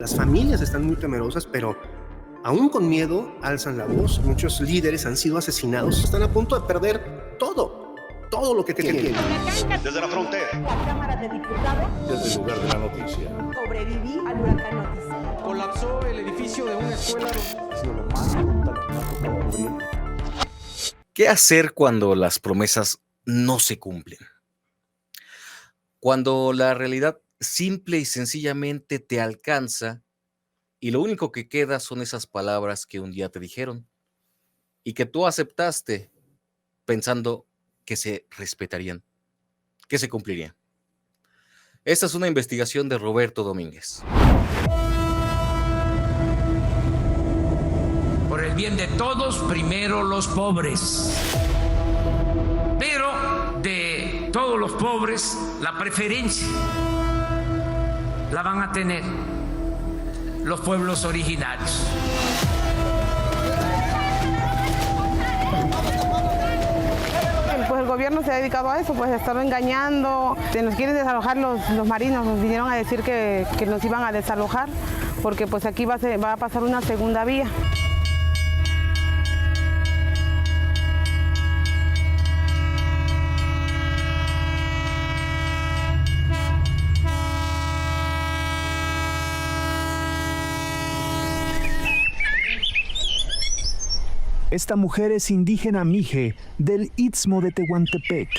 Las familias están muy temerosas, pero aún con miedo alzan la voz. Muchos líderes han sido asesinados, están a punto de perder todo lo que tienen. Desde la frontera, la Cámara de Diputados, desde el lugar de la noticia. sobreviví al huracán Otis. Colapsó el edificio de una escuela. Ha sido lo más brutal que me ha tocado cubrir. ¿Qué hacer cuando las promesas no se cumplen? Cuando la realidad simple y sencillamente te alcanza y lo único que queda son esas palabras que un día te dijeron y que tú aceptaste pensando que se respetarían, que se cumplirían. Esta es una investigación de Roberto Domínguez. Por el bien de todos, primero los pobres. Pero de todos los pobres, la preferencia la van a tener los pueblos originarios. Pues el gobierno se ha dedicado a eso, pues a estar engañando. Se nos quieren desalojar los marinos, nos vinieron a decir que nos iban a desalojar, porque pues aquí va a pasar una segunda vía. Esta mujer es indígena mije del Istmo de Tehuantepec.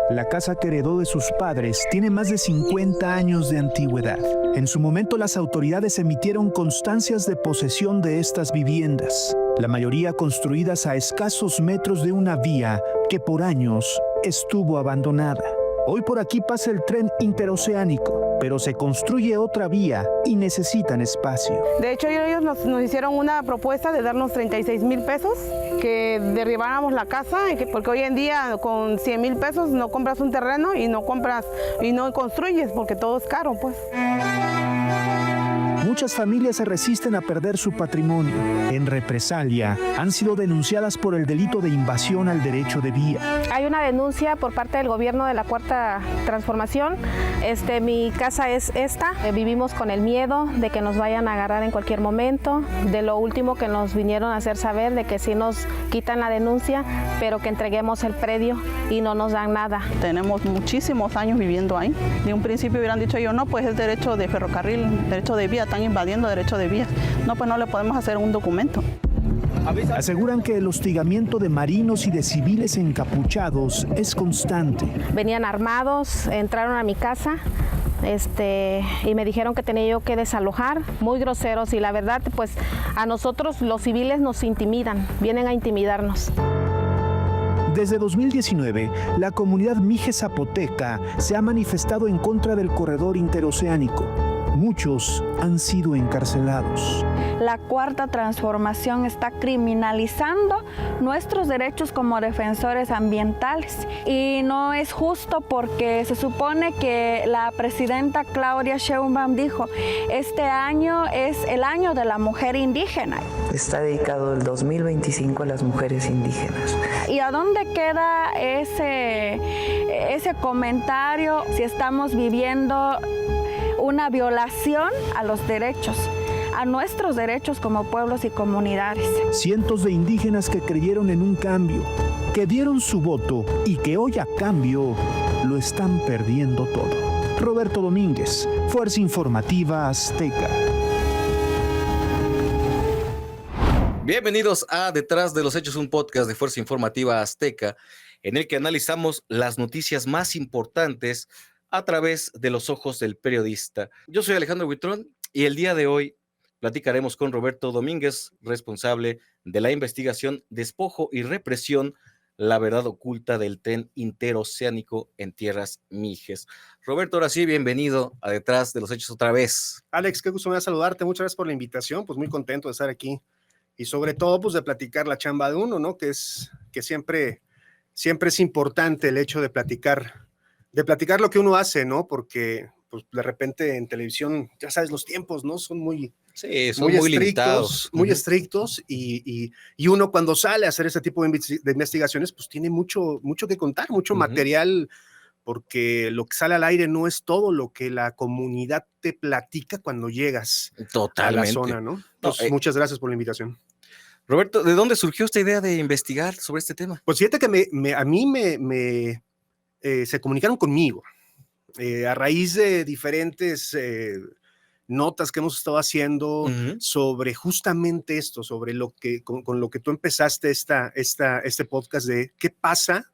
La casa que heredó de sus padres tiene más de 50 años de antigüedad. En su momento las autoridades emitieron constancias de posesión de estas viviendas, la mayoría construidas a escasos metros de una vía que por años estuvo abandonada. Hoy por aquí pasa el tren interoceánico, pero se construye otra vía y necesitan espacio. De hecho, ellos nos hicieron una propuesta de darnos 36,000 pesos, que derribáramos la casa, porque hoy en día con 100,000 pesos no compras un terreno y no construyes, porque todo es caro, pues. Muchas familias se resisten a perder su patrimonio. En represalia, han sido denunciadas por el delito de invasión al derecho de vía. Hay una denuncia por parte del gobierno de la Cuarta Transformación. Mi casa es esta. Vivimos con el miedo de que nos vayan a agarrar en cualquier momento. De lo último que nos vinieron a hacer saber, de que sí nos quitan la denuncia, pero que entreguemos el predio y no nos dan nada. Tenemos muchísimos años viviendo ahí. De un principio hubieran dicho yo, no, pues es derecho de ferrocarril, derecho de vía, están invadiendo derecho de vías. No, pues no le podemos hacer un documento. Aseguran que el hostigamiento de marinos y de civiles encapuchados es constante. Venían armados, entraron a mi casa y me dijeron que tenía yo que desalojar, muy groseros, y la verdad, pues a nosotros los civiles nos intimidan, vienen a intimidarnos. Desde 2019, la comunidad mije zapoteca se ha manifestado en contra del corredor interoceánico. Muchos han sido encarcelados. La Cuarta Transformación está criminalizando nuestros derechos como defensores ambientales y no es justo, porque se supone que la presidenta Claudia Sheinbaum dijo, este año es el año de la mujer indígena. Está dedicado el 2025 a las mujeres indígenas. ¿Y a dónde queda ese comentario si estamos viviendo una violación a los derechos, a nuestros derechos como pueblos y comunidades? Cientos de indígenas que creyeron en un cambio, que dieron su voto y que hoy a cambio lo están perdiendo todo. Roberto Domínguez, Fuerza Informativa Azteca. Bienvenidos a Detrás de los Hechos, un podcast de Fuerza Informativa Azteca, en el que analizamos las noticias más importantes a través de los ojos del periodista. Yo soy Alejandro Huitrón y el día de hoy platicaremos con Roberto Domínguez, responsable de la investigación Despojo y Represión, la verdad oculta del tren interoceánico en tierras mijes. Roberto, ahora sí, bienvenido a Detrás de los Hechos otra vez. Alex, qué gusto me da saludarte, muchas gracias por la invitación, pues muy contento de estar aquí y sobre todo pues de platicar la chamba de uno, ¿no? Que siempre es importante el hecho de platicar lo que uno hace, ¿no? Porque pues de repente en televisión, ya sabes, los tiempos, ¿no? Son muy limitados. Muy estrictos y uno cuando sale a hacer ese tipo de investigaciones, pues tiene mucho que contar, mucho material porque lo que sale al aire no es todo lo que la comunidad te platica cuando llegas Totalmente. a la zona, ¿no? Entonces, muchas gracias por la invitación. Roberto, ¿de dónde surgió esta idea de investigar sobre este tema? Pues fíjate que a mí se comunicaron conmigo a raíz de diferentes notas que hemos estado haciendo sobre justamente esto, sobre lo que con lo que tú empezaste este podcast de qué pasa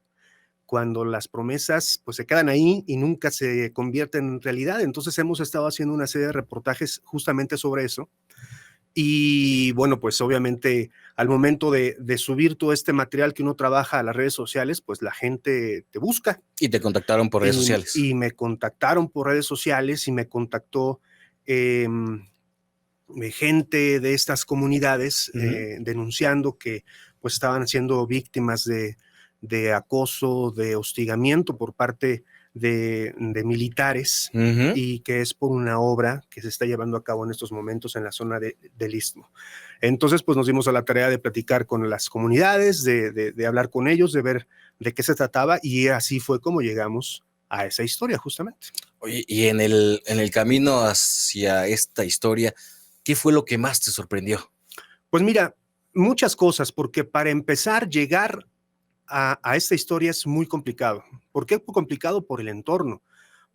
cuando las promesas pues se quedan ahí y nunca se convierten en realidad. Entonces hemos estado haciendo una serie de reportajes justamente sobre eso. Y bueno, pues obviamente al momento de subir todo este material que uno trabaja a las redes sociales, pues la gente te busca. Y te contactaron por redes sociales. Y me contactaron por redes sociales y me contactó gente de estas comunidades denunciando que pues estaban siendo víctimas de acoso, de hostigamiento por parte de militares y que es por una obra que se está llevando a cabo en estos momentos en la zona del Istmo. Entonces, pues nos dimos a la tarea de platicar con las comunidades, de hablar con ellos, de ver de qué se trataba y así fue como llegamos a esa historia justamente. Oye, y en el camino hacia esta historia, ¿qué fue lo que más te sorprendió? Pues mira, muchas cosas, porque para empezar, llegar a esta historia es muy complicado. ¿Por qué complicado? Por el entorno,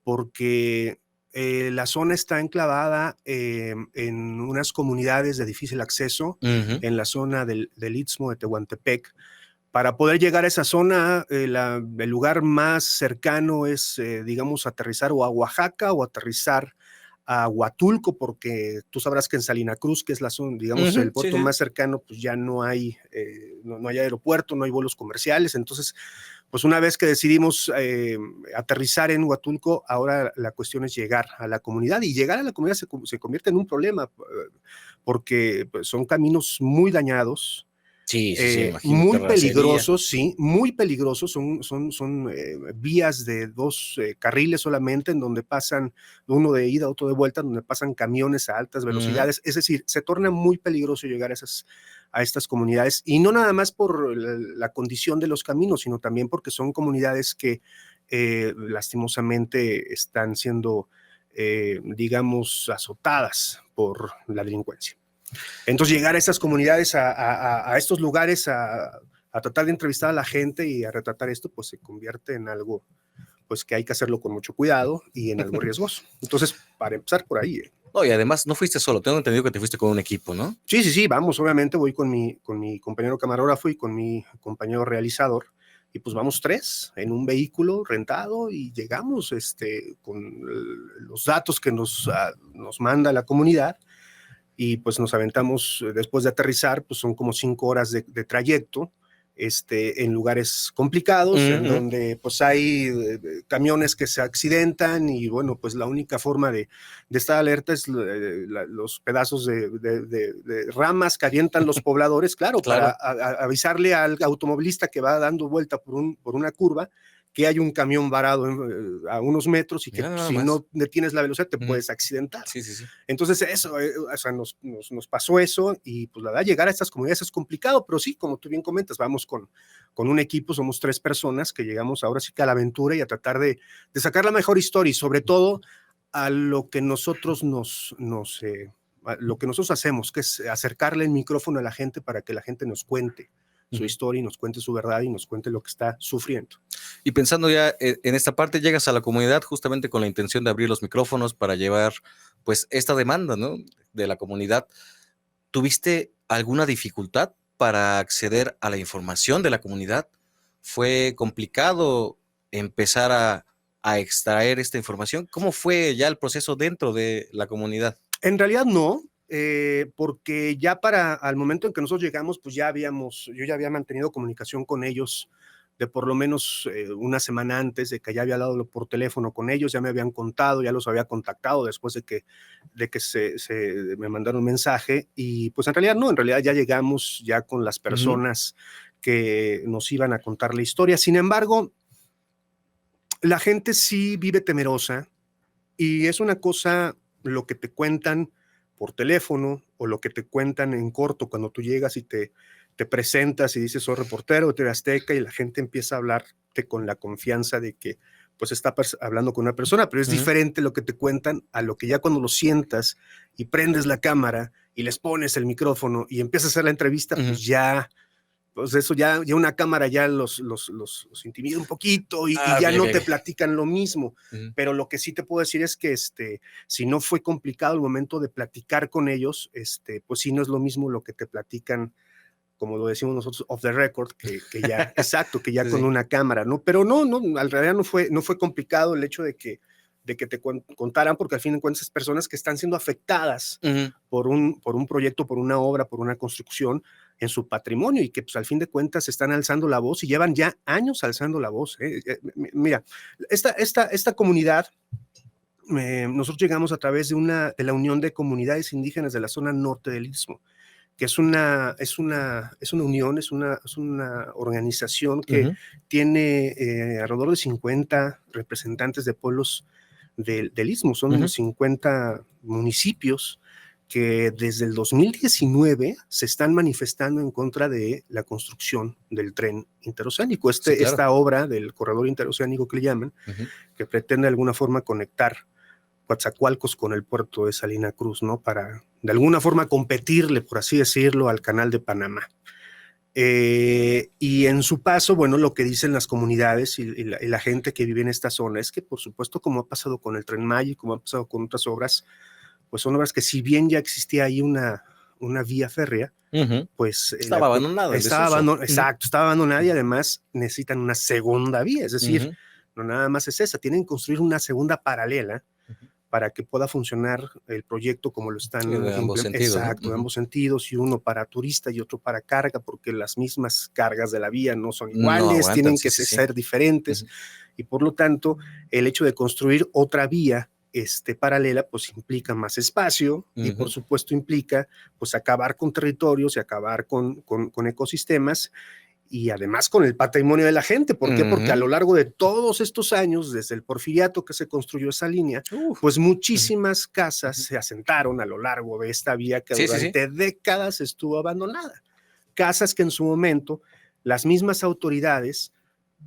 porque la zona está enclavada en unas comunidades de difícil acceso, en la zona del Istmo de Tehuantepec. Para poder llegar a esa zona, el lugar más cercano es, digamos, aterrizar o a Oaxaca o aterrizar a Huatulco, porque tú sabrás que en Salina Cruz, que es la zona, digamos, el puerto más cercano, pues ya no hay aeropuerto, no hay vuelos comerciales. Entonces, pues una vez que decidimos aterrizar en Huatulco, ahora la cuestión es llegar a la comunidad, y llegar a la comunidad se convierte en un problema, porque pues, son caminos muy dañados. Sí, muy peligrosos, sí, muy peligrosos, son vías de 2 carriles solamente, en donde pasan uno de ida, otro de vuelta, donde pasan camiones a altas velocidades. Es decir, se torna muy peligroso llegar a estas comunidades, y no nada más por la condición de los caminos, sino también porque son comunidades que lastimosamente están siendo, digamos, azotadas por la delincuencia. Entonces llegar a estas comunidades, a estos lugares, a tratar de entrevistar a la gente y a retratar esto, pues se convierte en algo pues que hay que hacerlo con mucho cuidado y en algo riesgoso. Entonces, para empezar por ahí. No, y además no fuiste solo, tengo entendido que te fuiste con un equipo, ¿no? Sí, vamos, obviamente voy con mi compañero camarógrafo y con mi compañero realizador, y pues vamos 3 en un vehículo rentado y llegamos con los datos que nos manda la comunidad. Y pues nos aventamos, después de aterrizar, pues son como 5 horas de trayecto, en lugares complicados, en donde pues hay camiones que se accidentan, y bueno, pues la única forma de estar alerta es los pedazos de ramas que avientan los pobladores, claro. Para avisarle al automovilista que va dando vuelta por una curva, que hay un camión varado a unos metros y que si no detienes la velocidad te puedes accidentar. Sí. Entonces eso, o sea, nos pasó eso, y pues la verdad llegar a estas comunidades es complicado, pero sí, como tú bien comentas, vamos con un equipo, somos 3 personas que llegamos ahora sí que a la aventura y a tratar de sacar la mejor historia, y sobre todo a lo que nosotros lo que nosotros hacemos, que es acercarle el micrófono a la gente para que la gente nos cuente su historia y nos cuente su verdad y nos cuente lo que está sufriendo. Y pensando ya en esta parte, llegas a la comunidad justamente con la intención de abrir los micrófonos para llevar pues esta demanda, ¿no?, de la comunidad. ¿Tuviste alguna dificultad para acceder a la información de la comunidad? ¿Fue complicado empezar a extraer esta información? ¿Cómo fue ya el proceso dentro de la comunidad? En realidad no. Porque ya al momento en que nosotros llegamos, pues yo ya había mantenido comunicación con ellos de por lo menos una semana antes, de que ya había hablado por teléfono con ellos, ya me habían contado, ya los había contactado después de que me mandaron un mensaje, y pues en realidad ya llegamos ya con las personas que nos iban a contar la historia. Sin embargo, la gente sí vive temerosa, y es una cosa lo que te cuentan por teléfono o lo que te cuentan en corto cuando tú llegas y te presentas y dices soy reportero de TV Azteca, y la gente empieza a hablarte con la confianza de que pues está hablando con una persona, pero es diferente lo que te cuentan a lo que ya cuando lo sientas y prendes la cámara y les pones el micrófono y empiezas a hacer la entrevista, pues ya, pues eso ya una cámara ya los intimida un poquito y ya no te platican lo mismo. Pero lo que sí te puedo decir es que si no fue complicado el momento de platicar con ellos, pues sí no es lo mismo lo que te platican, como lo decimos nosotros, off the record, que ya, exacto, que ya con una cámara, ¿no? Pero no, al realidad no fue complicado el hecho de que te contaran, porque al fin de cuentas personas que están siendo afectadas por un proyecto, por una obra, por una construcción en su patrimonio y que pues al fin de cuentas están alzando la voz y llevan ya años alzando la voz. Mira, esta comunidad, nosotros llegamos a través de la Unión de Comunidades Indígenas de la zona norte del Istmo, que es una unión, es una organización que tiene alrededor de 50 representantes de pueblos del Istmo. Son 50 municipios que desde el 2019 se están manifestando en contra de la construcción del tren interoceánico. Esta obra del corredor interoceánico que le llaman, que pretende de alguna forma conectar Coatzacoalcos con el puerto de Salina Cruz, ¿no? Para de alguna forma competirle, por así decirlo, al Canal de Panamá. Y en su paso, bueno, lo que dicen las comunidades y la gente que vive en esta zona es que, por supuesto, como ha pasado con el Tren Maya y como ha pasado con otras obras, pues son obras que si bien ya existía ahí una vía férrea, pues estaba abandonada. Exacto, estaba abandonada y además necesitan una segunda vía, es decir, no nada más es esa, tienen que construir una segunda paralela para que pueda funcionar el proyecto como lo están de ambos sentidos. Exacto, de ambos sentidos, y uno para turista y otro para carga, porque las mismas cargas de la vía no son iguales, tienen que ser diferentes, y por lo tanto, el hecho de construir otra vía paralela, pues implica más espacio y por supuesto implica pues acabar con territorios y acabar con ecosistemas y además con el patrimonio de la gente. ¿Por qué? Porque a lo largo de todos estos años, desde el Porfiriato que se construyó esa línea, pues muchísimas casas se asentaron a lo largo de esta vía que durante décadas estuvo abandonada. Casas que en su momento las mismas autoridades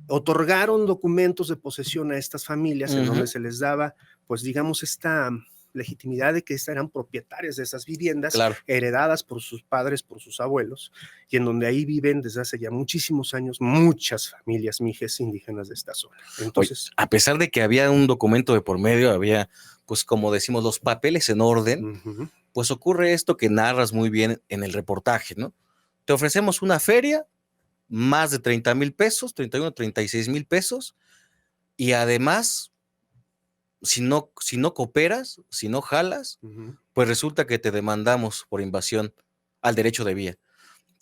otorgaron documentos de posesión a estas familias en donde se les daba, pues digamos, esta legitimidad de que eran propietarias de esas viviendas, heredadas por sus padres, por sus abuelos, y en donde ahí viven desde hace ya muchísimos años muchas familias mijes indígenas de esta zona. Entonces, a pesar de que había un documento de por medio, había, pues como decimos, los papeles en orden, pues ocurre esto que narras muy bien en el reportaje, ¿no? Te ofrecemos una feria, más de 30,000 pesos, 31, 36,000 pesos, y además, si no cooperas, si no jalas, pues resulta que te demandamos por invasión al derecho de vía.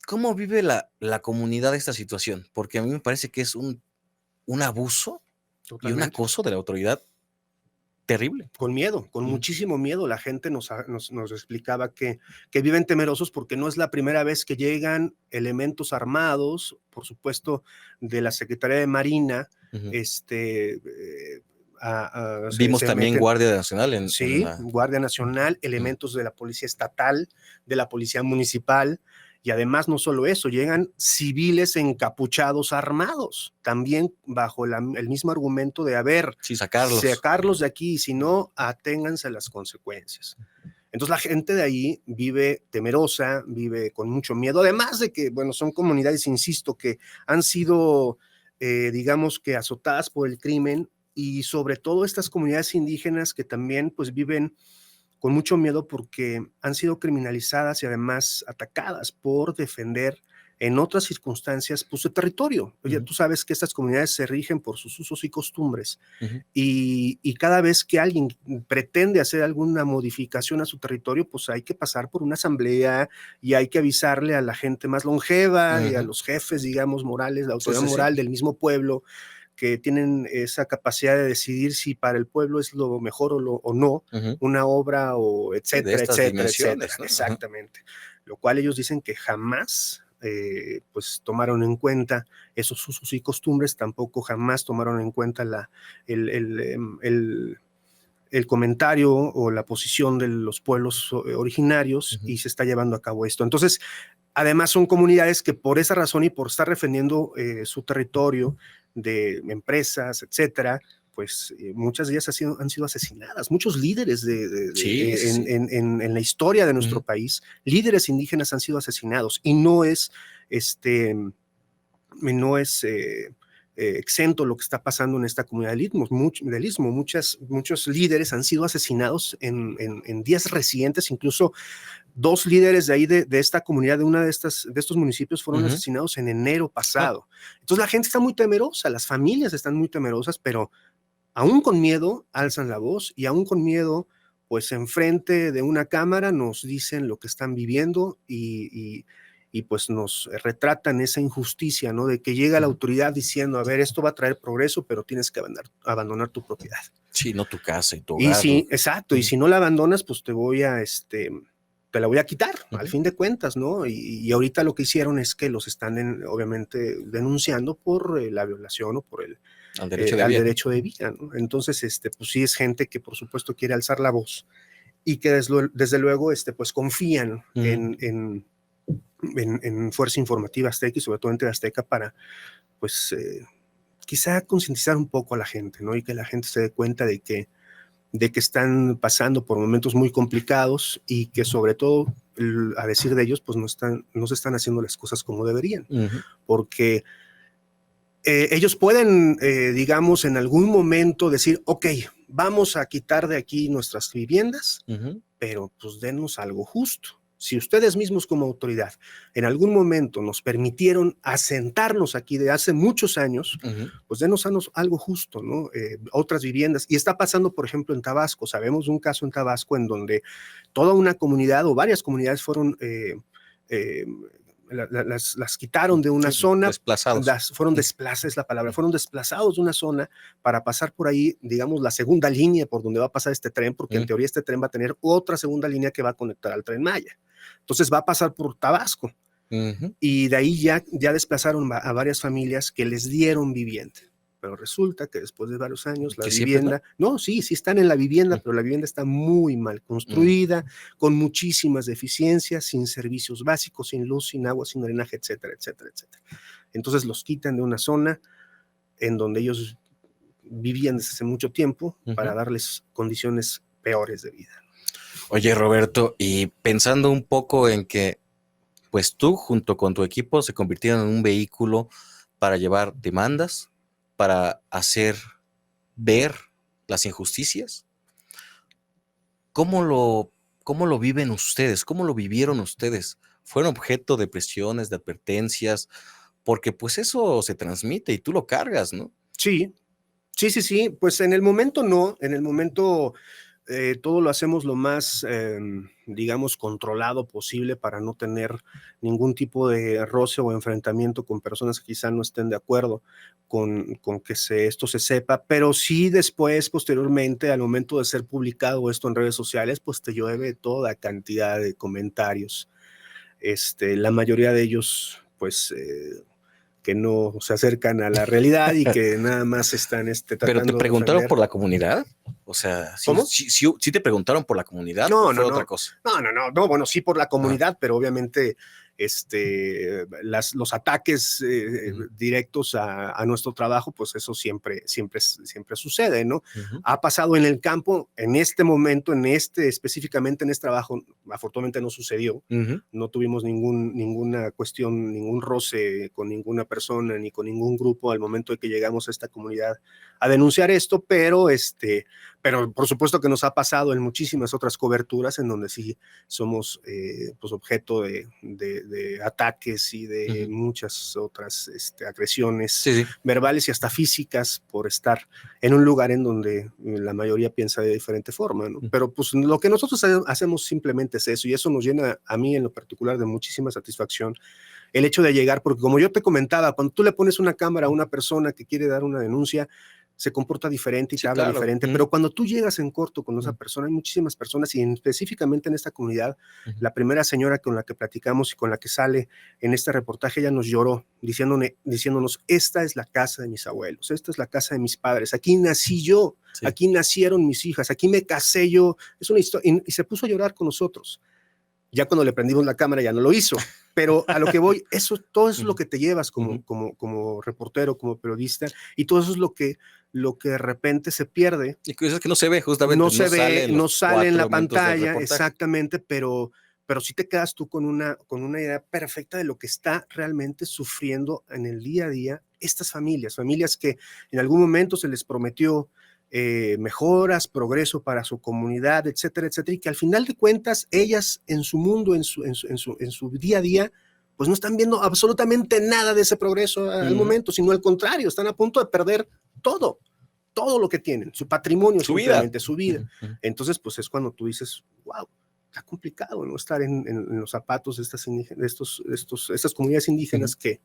¿Cómo vive la comunidad esta situación? Porque a mí me parece que es un abuso y un acoso de la autoridad terrible. Con miedo, con muchísimo miedo. La gente nos explicaba que viven temerosos porque no es la primera vez que llegan elementos armados, por supuesto, de la Secretaría de Marina, Vimos también Guardia Nacional. Guardia Nacional, elementos de la Policía Estatal, de la Policía Municipal, y además no solo eso, llegan civiles encapuchados armados, también bajo el mismo argumento de sacarlos de aquí, y si no, aténganse a las consecuencias. Entonces la gente de ahí vive temerosa, vive con mucho miedo, además de que, bueno, son comunidades, insisto, que han sido, digamos que azotadas por el crimen, y sobre todo estas comunidades indígenas que también pues viven con mucho miedo porque han sido criminalizadas y además atacadas por defender en otras circunstancias pues su territorio. Oye, tú sabes que estas comunidades se rigen por sus usos y costumbres, y cada vez que alguien pretende hacer alguna modificación a su territorio, pues hay que pasar por una asamblea y hay que avisarle a la gente más longeva y a los jefes, digamos, morales, la autoridad moral del mismo pueblo, que tienen esa capacidad de decidir si para el pueblo es lo mejor o no, una obra o etcétera, etcétera. ¿No? Exactamente. Lo cual ellos dicen que jamás pues tomaron en cuenta esos usos y costumbres, tampoco jamás tomaron en cuenta el comentario o la posición de los pueblos originarios, y se está llevando a cabo esto. Entonces, además son comunidades que por esa razón y por estar defendiendo su territorio de empresas, etcétera, muchas de ellas han sido asesinadas. Muchos líderes Sí. en la historia de nuestro país, líderes indígenas han sido asesinados, y no es exento lo que está pasando en esta comunidad del Istmo. Muchos líderes han sido asesinados en días recientes. Incluso 2 líderes de ahí de esta comunidad, de estos municipios, fueron asesinados en enero pasado. Entonces la gente está muy temerosa, las familias están muy temerosas, pero aún con miedo alzan la voz, y aún con miedo, pues enfrente de una cámara nos dicen lo que están viviendo, y pues nos retratan esa injusticia, ¿no? De que llega la autoridad diciendo, a ver, esto va a traer progreso, pero tienes que abandonar tu propiedad. Sí, no tu casa y tu hogar. Exacto, y si no la abandonas, pues te la voy a quitar, al fin de cuentas, ¿no? Y ahorita lo que hicieron es que los están obviamente denunciando por la violación o por al derecho de vida, ¿no? Entonces, pues sí es gente que por supuesto quiere alzar la voz, y que desde luego pues confían en Fuerza Informativa Azteca, y sobre todo en TV Azteca, para pues quizá concientizar un poco a la gente, ¿no? Y que la gente se dé cuenta de que están pasando por momentos muy complicados, y que sobre todo, a decir de ellos, pues no se están haciendo las cosas como deberían, porque ellos pueden, digamos, en algún momento decir, ok, vamos a quitar de aquí nuestras viviendas, pero pues denos algo justo. Si ustedes mismos como autoridad en algún momento nos permitieron asentarnos aquí de hace muchos años, pues denos algo justo, ¿no? Otras viviendas. Y está pasando, por ejemplo, en Tabasco. Sabemos de un caso en Tabasco en donde toda una comunidad o varias comunidades fueron las quitaron de una zona. Desplazados. Fueron desplazados, es la palabra. Fueron desplazados de una zona para pasar por ahí, digamos, la segunda línea por donde va a pasar este tren, porque en teoría este tren va a tener otra segunda línea que va a conectar al Tren Maya. Entonces va a pasar por Tabasco. Y de ahí ya desplazaron a varias familias que les dieron vivienda. Pero resulta que después de varios años la vivienda, sí están en la vivienda, pero la vivienda está muy mal construida, con muchísimas deficiencias, sin servicios básicos, sin luz, sin agua, sin drenaje, etcétera, etcétera, etcétera. Entonces los quitan de una zona en donde ellos vivían desde hace mucho tiempo para darles condiciones peores de vida. Oye, Roberto, y pensando un poco en que pues tú junto con tu equipo se convirtieron en un vehículo para llevar demandas, para hacer ver las injusticias. ¿Cómo lo viven ustedes? ¿Cómo lo vivieron ustedes? ¿Fueron objeto de presiones, de advertencias? Porque pues eso se transmite y tú lo cargas, ¿no? Sí. Pues en el momento no. En el momento todo lo hacemos lo más, digamos, controlado posible para no tener ningún tipo de roce o enfrentamiento con personas que quizá no estén de acuerdo con que esto se sepa, pero sí después, posteriormente, al momento de ser publicado esto en redes sociales, pues te llueve toda cantidad de comentarios. La mayoría de ellos, pues que no se acercan a la realidad y que nada más están tratando. ¿Pero te preguntaron por la comunidad? O sea, ¿cómo? ¿Sí te preguntaron por la comunidad? No, ¿O fue otra cosa? No, bueno, sí por la comunidad, pero obviamente los ataques directos a nuestro trabajo, pues eso siempre sucede, ¿no? Ha pasado en el campo, en este momento, específicamente en este trabajo, afortunadamente no sucedió, no tuvimos ninguna cuestión, ningún roce con ninguna persona, ni con ningún grupo al momento de que llegamos a esta comunidad a denunciar esto, pero por supuesto que nos ha pasado en muchísimas otras coberturas en donde sí somos pues objeto de ataques y de muchas otras agresiones verbales y hasta físicas por estar en un lugar en donde la mayoría piensa de diferente forma, ¿no? Pero pues lo que nosotros hacemos simplemente es eso, y eso nos llena a mí en lo particular de muchísima satisfacción, el hecho de llegar, porque como yo te comentaba, cuando tú le pones una cámara a una persona que quiere dar una denuncia, se comporta diferente y te habla diferente, pero cuando tú llegas en corto con esa persona, hay muchísimas personas, y específicamente en esta comunidad, la primera señora con la que platicamos y con la que sale en este reportaje, ella nos lloró, diciéndonos, esta es la casa de mis abuelos, esta es la casa de mis padres, aquí nací yo, aquí nacieron mis hijas, aquí me casé yo, es una historia, y se puso a llorar con nosotros. Ya cuando le prendimos la cámara ya no lo hizo, pero a lo que voy, todo eso es lo que te llevas como reportero, como periodista, y todo eso es lo que de repente se pierde. Y que es que no se ve justamente. No sale en la pantalla, exactamente, pero sí te quedas tú con una idea perfecta de lo que está realmente sufriendo en el día a día estas familias que en algún momento se les prometió mejoras, progreso para su comunidad, etcétera, etcétera, y que al final de cuentas ellas en su mundo, en su día a día, pues no están viendo absolutamente nada de ese progreso al momento, sino al contrario, están a punto de perder todo lo que tienen, su patrimonio, su vida. Entonces, pues es cuando tú dices, wow, está complicado, ¿no? Estar en los zapatos de estas comunidades indígenas que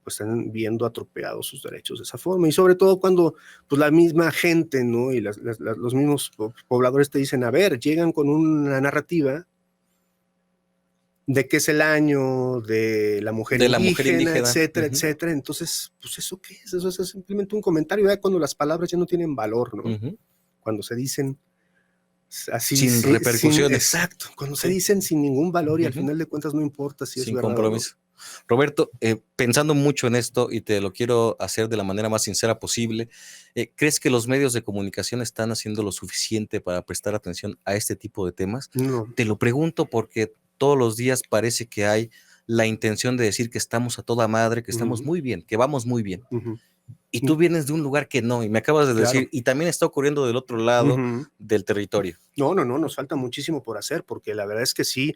pues están viendo atropellados sus derechos de esa forma, y sobre todo cuando pues la misma gente, ¿no? Y los mismos pobladores te dicen, a ver, llegan con una narrativa de que es el año de la mujer indígena, etcétera, etcétera. Entonces, pues ¿eso qué es? Eso es simplemente un comentario, ya cuando las palabras ya no tienen valor, ¿no? Cuando se dicen así, sin repercusiones. Exacto, cuando se dicen sin ningún valor y al final de cuentas no importa si es verdad. Sin compromiso. Roberto, pensando mucho en esto y te lo quiero hacer de la manera más sincera posible, ¿crees que los medios de comunicación están haciendo lo suficiente para prestar atención a este tipo de temas? No. Te lo pregunto porque todos los días parece que hay la intención de decir que estamos a toda madre, que estamos muy bien, que vamos muy bien. Y tú vienes de un lugar que no, y me acabas de decir, y también está ocurriendo del otro lado del territorio. No, nos falta muchísimo por hacer, porque la verdad es que sí,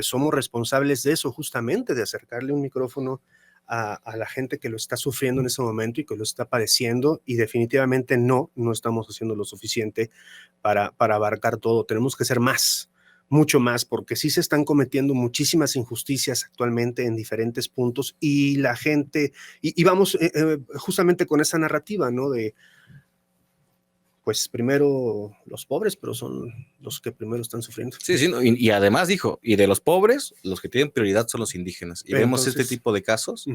somos responsables de eso, justamente, de acercarle un micrófono a la gente que lo está sufriendo en ese momento y que lo está padeciendo, y definitivamente no estamos haciendo lo suficiente para abarcar todo. Tenemos que ser más, mucho más, porque sí se están cometiendo muchísimas injusticias actualmente en diferentes puntos, y la gente, y vamos justamente con esa narrativa, ¿no? De, pues primero los pobres, pero son los que primero están sufriendo. Sí, no, y además dijo, y de los pobres, los que tienen prioridad son los indígenas. Y vemos este tipo de casos.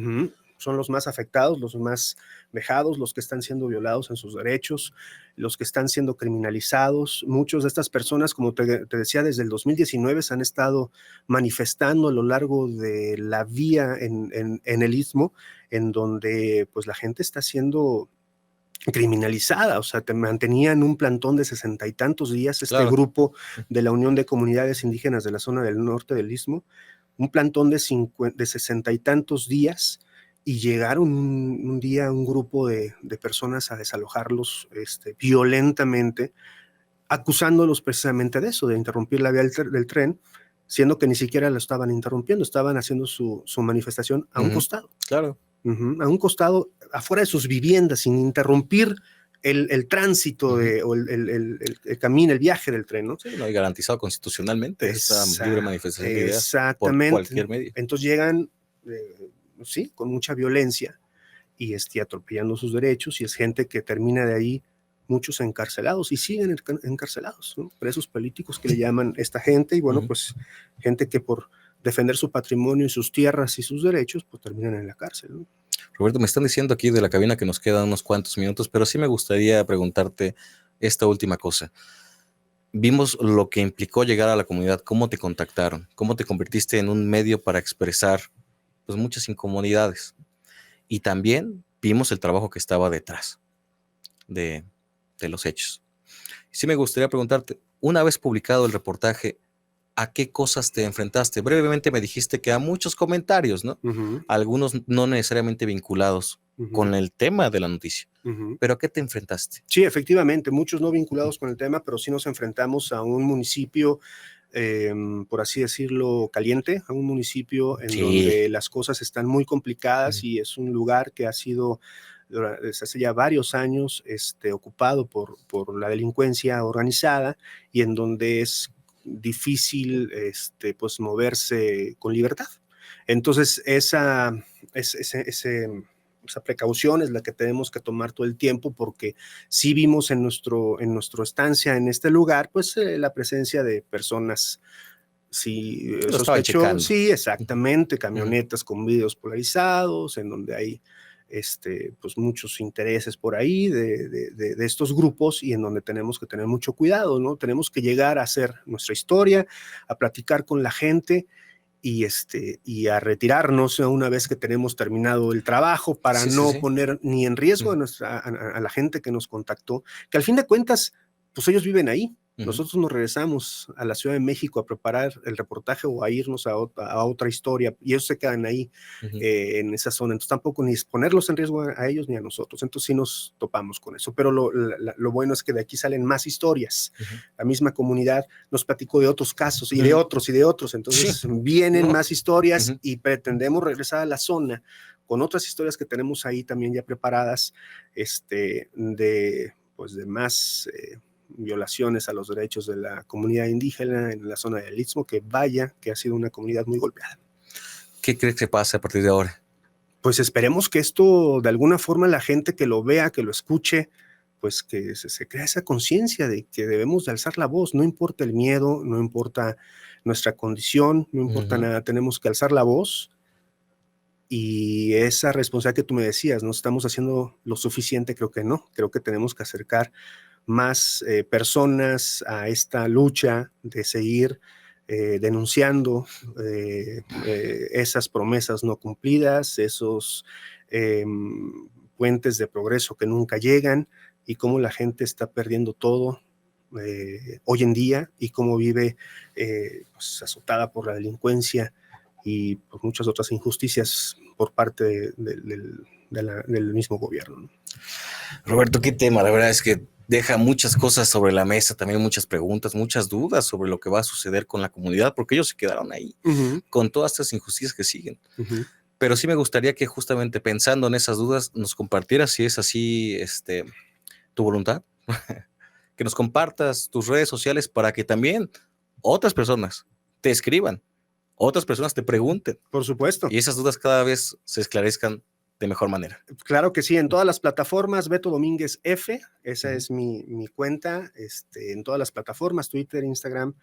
Son los más afectados, los más vejados, los que están siendo violados en sus derechos, los que están siendo criminalizados. Muchas de estas personas, como te decía, desde el 2019 se han estado manifestando a lo largo de la vía en el Istmo, en donde pues la gente está siendo criminalizada, o sea, te mantenían un plantón de 60 y tantos días, grupo de la Unión de Comunidades Indígenas de la zona del norte del Istmo, un plantón de 60 y tantos días, y llegaron un día un grupo de personas a desalojarlos violentamente, acusándolos precisamente de eso, de interrumpir la vía del tren, siendo que ni siquiera lo estaban interrumpiendo, estaban haciendo su manifestación a un costado. Claro. A un costado, afuera de sus viviendas, sin interrumpir el tránsito o el camino, el viaje del tren, ¿no? Sí, no hay garantizado constitucionalmente esa libre manifestación de ideas. Exactamente. Por cualquier medio. Entonces llegan, sí, con mucha violencia y atropellando sus derechos, y es gente que termina de ahí, muchos encarcelados, y siguen encarcelados, ¿no? Presos políticos que le llaman esta gente, y bueno, pues gente que por defender su patrimonio y sus tierras y sus derechos, pues terminan en la cárcel, ¿no? Roberto, me están diciendo aquí de la cabina que nos quedan unos cuantos minutos, pero sí me gustaría preguntarte esta última cosa. Vimos lo que implicó llegar a la comunidad, cómo te contactaron, cómo te convertiste en un medio para expresar pues muchas incomodidades, y también vimos el trabajo que estaba detrás de los hechos. Sí me gustaría preguntarte, una vez publicado el reportaje, ¿a qué cosas te enfrentaste? Brevemente me dijiste que a muchos comentarios, ¿no? Algunos no necesariamente vinculados con el tema de la noticia. ¿Pero a qué te enfrentaste? Sí, efectivamente, muchos no vinculados con el tema, pero sí nos enfrentamos a un municipio, por así decirlo, caliente, a un municipio en donde las cosas están muy complicadas, y es un lugar que ha sido desde hace ya varios años ocupado por la delincuencia organizada, y en donde es difícil pues moverse con libertad. Entonces esa precaución es la que tenemos que tomar todo el tiempo, porque sí vimos en nuestra estancia en este lugar pues la presencia de personas sospechosas, sí, exactamente, camionetas con vidrios polarizados, en donde hay pues muchos intereses por ahí de estos grupos, y en donde tenemos que tener mucho cuidado, ¿no? Tenemos que llegar a hacer nuestra historia, a platicar con la gente y a retirarnos una vez que tenemos terminado el trabajo, para no poner ni en riesgo a la gente que nos contactó, que al fin de cuentas, pues ellos viven ahí. Nosotros nos regresamos a la Ciudad de México a preparar el reportaje o a irnos a otra historia, y ellos se quedan ahí en esa zona. Entonces tampoco ni ponerlos en riesgo a ellos ni a nosotros. Entonces sí nos topamos con eso. Pero lo bueno es que de aquí salen más historias. La misma comunidad nos platicó de otros casos y de otros y de otros. Entonces vienen más historias y pretendemos regresar a la zona con otras historias que tenemos ahí también ya preparadas, de más violaciones a los derechos de la comunidad indígena en la zona del Istmo, que ha sido una comunidad muy golpeada. ¿Qué crees que pase a partir de ahora? Pues esperemos que esto, de alguna forma, la gente que lo vea, que lo escuche, pues que se crea esa conciencia de que debemos de alzar la voz, no importa el miedo, no importa nuestra condición, no importa nada, tenemos que alzar la voz. Y esa responsabilidad que tú me decías, ¿no estamos haciendo lo suficiente? Creo que no, creo que tenemos que acercar más personas a esta lucha de seguir denunciando esas promesas no cumplidas, esos puentes de progreso que nunca llegan, y cómo la gente está perdiendo todo hoy en día, y cómo vive pues, azotada por la delincuencia y por muchas otras injusticias por parte del mismo gobierno. Roberto, qué tema, la verdad es que deja muchas cosas sobre la mesa, también muchas preguntas, muchas dudas sobre lo que va a suceder con la comunidad, porque ellos se quedaron ahí con todas estas injusticias que siguen. Pero sí me gustaría que, justamente pensando en esas dudas, nos compartieras, si es así tu voluntad, que nos compartas tus redes sociales para que también otras personas te escriban, otras personas te pregunten. Por supuesto. Y esas dudas cada vez se esclarezcan de mejor manera. Claro que sí, en todas las plataformas, Beto Domínguez F, esa es mi cuenta, en todas las plataformas, Twitter, Instagram,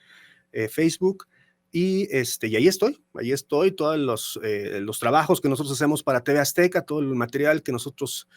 Facebook, y ahí estoy, todos los trabajos que nosotros hacemos para TV Azteca, todo el material que nosotros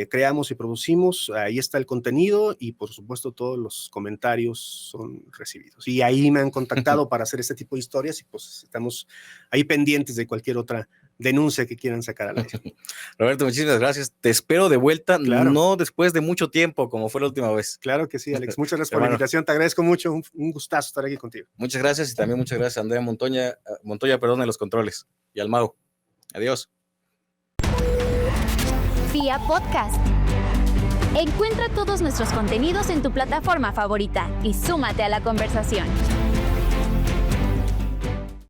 creamos y producimos, ahí está el contenido, y por supuesto todos los comentarios son recibidos. Y ahí me han contactado para hacer este tipo de historias, y pues estamos ahí pendientes de cualquier otra denuncia que quieran sacar a la aire. Roberto, muchísimas gracias. Te espero de vuelta, claro. No después de mucho tiempo, como fue la última vez. Claro que sí, Alex. Muchas gracias por la invitación. Te agradezco mucho. Un gustazo estar aquí contigo. Muchas gracias, y también muchas gracias a Andrea Montoya, en los controles, y al Mau. Adiós. Vía Podcast. Encuentra todos nuestros contenidos en tu plataforma favorita y súmate a la conversación.